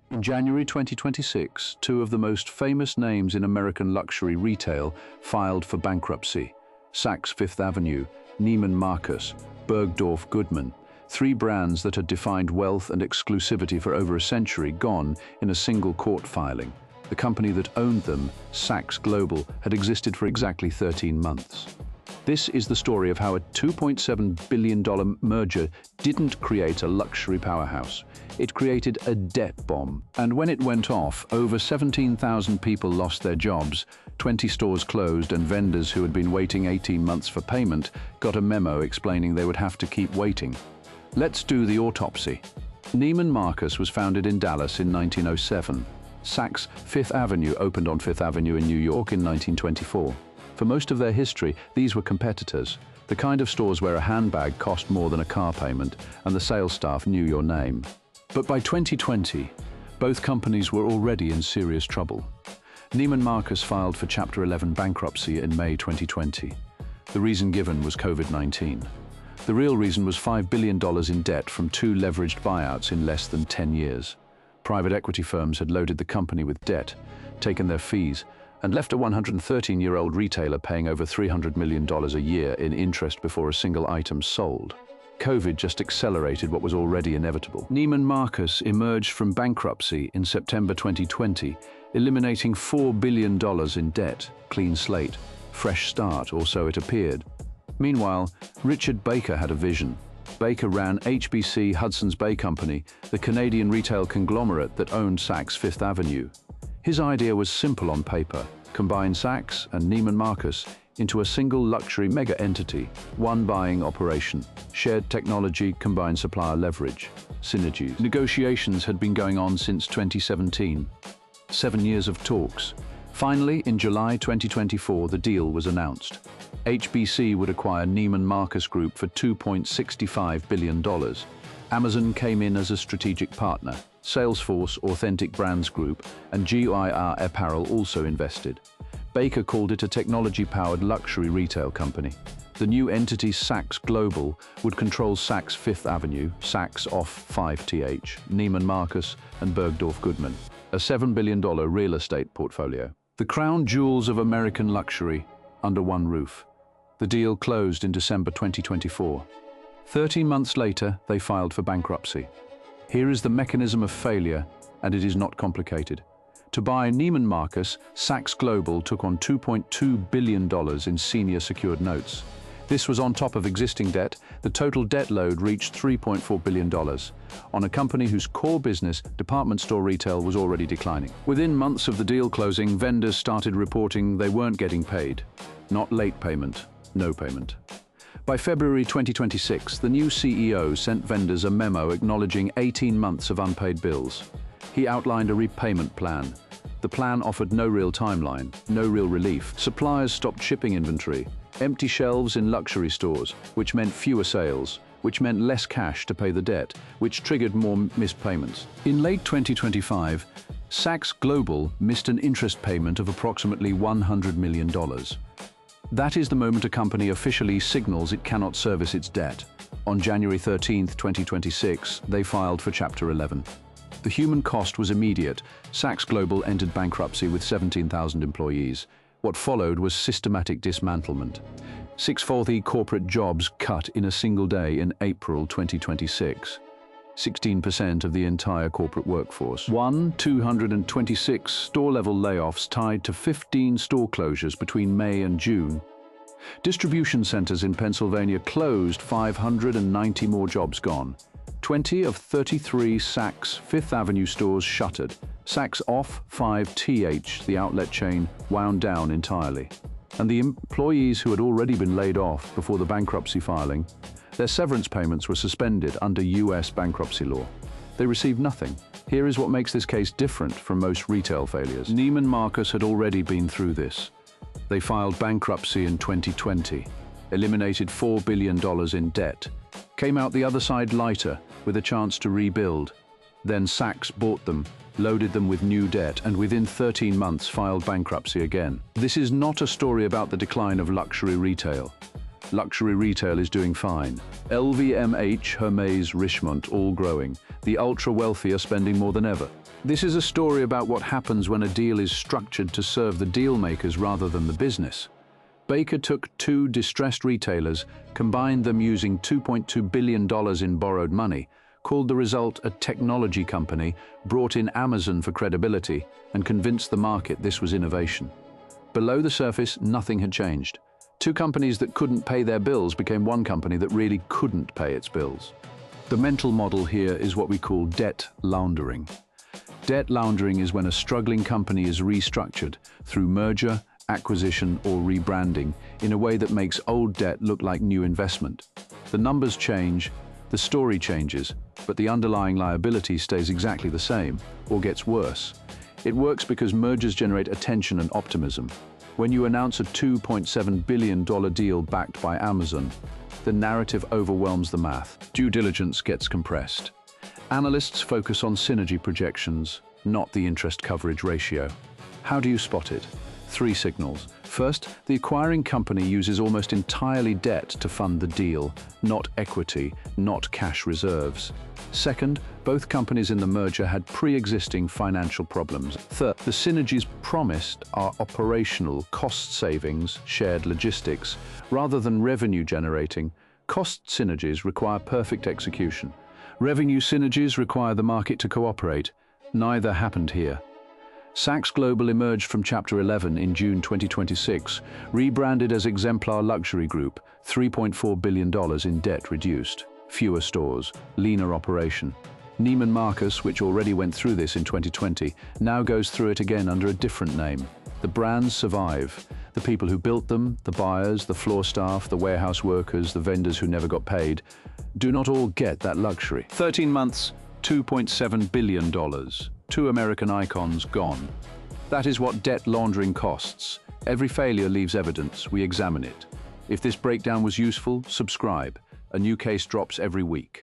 In January 2026, two of the most famous names in American luxury retail filed for bankruptcy. Saks Fifth Avenue, Neiman Marcus, Bergdorf Goodman, three brands that had defined wealth and exclusivity for over a century, gone in a single court filing. The company that owned them, Saks Global, had existed for exactly 13 months. This is the story of how a $2.7 billion merger didn't create a luxury powerhouse. It created a debt bomb. And when it went off, over 17,000 people lost their jobs, 20 stores closed, and vendors who had been waiting 18 months for payment got a memo explaining they would have to keep waiting. Let's do the autopsy. Neiman Marcus was founded in Dallas in 1907. Saks Fifth Avenue opened on Fifth Avenue in New York in 1924. For most of their history, these were competitors, the kind of stores where a handbag cost more than a car payment and the sales staff knew your name. But by 2020, both companies were already in serious trouble. Neiman Marcus filed for Chapter 11 bankruptcy in May 2020. The reason given was COVID-19. The real reason was $5 billion in debt from two leveraged buyouts in less than 10 years. Private equity firms had loaded the company with debt, taken their fees, and left a 113-year-old retailer paying over $300 million a year in interest before a single item sold. COVID just accelerated what was already inevitable. Neiman Marcus emerged from bankruptcy in September 2020, eliminating $4 billion in debt, clean slate, fresh start, or so it appeared. Meanwhile, Richard Baker had a vision. Baker ran HBC Hudson's Bay Company, the Canadian retail conglomerate that owned Saks Fifth Avenue. His idea was simple on paper: combine Saks and Neiman Marcus into a single luxury mega entity, one buying operation, shared technology, combined supplier leverage, synergies. Negotiations had been going on since 2017. 7 years of talks. Finally, in July 2024, the deal was announced. HBC would acquire Neiman Marcus Group for $2.65 billion. Amazon came in as a strategic partner. Salesforce, Authentic Brands Group, and GIR Apparel also invested. Baker called it a technology-powered luxury retail company. The new entity, Saks Global, would control Saks Fifth Avenue, Saks off 5th, Neiman Marcus, and Bergdorf Goodman, a $7 billion real estate portfolio. The crown jewels of American luxury under one roof. The deal closed in December 2024. 13 months later, they filed for bankruptcy. Here is the mechanism of failure, and it is not complicated. To buy Neiman Marcus, Saks Global took on $2.2 billion in senior secured notes. This was on top of existing debt. The total debt load reached $3.4 billion on a company whose core business, department store retail, was already declining. Within months of the deal closing, vendors started reporting they weren't getting paid. Not late payment, no payment. By February 2026, the new CEO sent vendors a memo acknowledging 18 months of unpaid bills. He outlined a repayment plan. The plan offered no real timeline, no real relief. Suppliers stopped shipping inventory. Empty shelves in luxury stores, which meant fewer sales, which meant less cash to pay the debt, which triggered more missed payments. In late 2025, Saks Global missed an interest payment of approximately $100 million. That is the moment a company officially signals it cannot service its debt. On January 13, 2026, they filed for Chapter 11. The human cost was immediate. Saks Global entered bankruptcy with 17,000 employees. What followed was systematic dismantlement. 640 corporate jobs cut in a single day in April 2026. 16% of the entire corporate workforce. 226 store-level layoffs tied to 15 store closures between May and June. Distribution centers in Pennsylvania closed, 590 more jobs gone. 20 of 33 Saks Fifth Avenue stores shuttered. Saks off 5th, the outlet chain, wound down entirely. And the employees who had already been laid off before the bankruptcy filing, their severance payments were suspended under US bankruptcy law. They received nothing. Here is what makes this case different from most retail failures. Neiman Marcus had already been through this. They filed bankruptcy in 2020, eliminated $4 billion in debt, came out the other side lighter with a chance to rebuild. Then Saks bought them, loaded them with new debt, and within 13 months filed bankruptcy again. This is not a story about the decline of luxury retail. Luxury retail is doing fine. LVMH, Hermès, Richemont, all growing. The ultra-wealthy are spending more than ever. This is a story about what happens when a deal is structured to serve the deal makers rather than the business. Baker took two distressed retailers, combined them using $2.2 billion in borrowed money, called the result a technology company, brought in Amazon for credibility, and convinced the market this was innovation. Below the surface, nothing had changed. Two companies that couldn't pay their bills became one company that really couldn't pay its bills. The mental model here is what we call debt laundering. Debt laundering is when a struggling company is restructured through merger, acquisition, or rebranding in a way that makes old debt look like new investment. The numbers change, the story changes, but the underlying liability stays exactly the same, or gets worse. It works because mergers generate attention and optimism. When you announce a $2.7 billion deal backed by Amazon, the narrative overwhelms the math. Due diligence gets compressed. Analysts focus on synergy projections, not the interest coverage ratio. How do you spot it? 3 signals. First, the acquiring company uses almost entirely debt to fund the deal, not equity, not cash reserves. Second, both companies in the merger had pre-existing financial problems. Third, the synergies promised are operational, cost savings, shared logistics, rather than revenue generating. Cost synergies require perfect execution. Revenue synergies require the market to cooperate. Neither happened here. Saks Global emerged from Chapter 11 in June 2026, rebranded as Exemplar Luxury Group, $3.4 billion in debt reduced, fewer stores, leaner operation. Neiman Marcus, which already went through this in 2020, now goes through it again under a different name. The brands survive. The people who built them, the buyers, the floor staff, the warehouse workers, the vendors who never got paid, do not all get that luxury. 13 months, $2.7 billion. 2 American icons gone. That is what debt laundering costs. Every failure leaves evidence. We examine it. If this breakdown was useful, subscribe. A new case drops every week.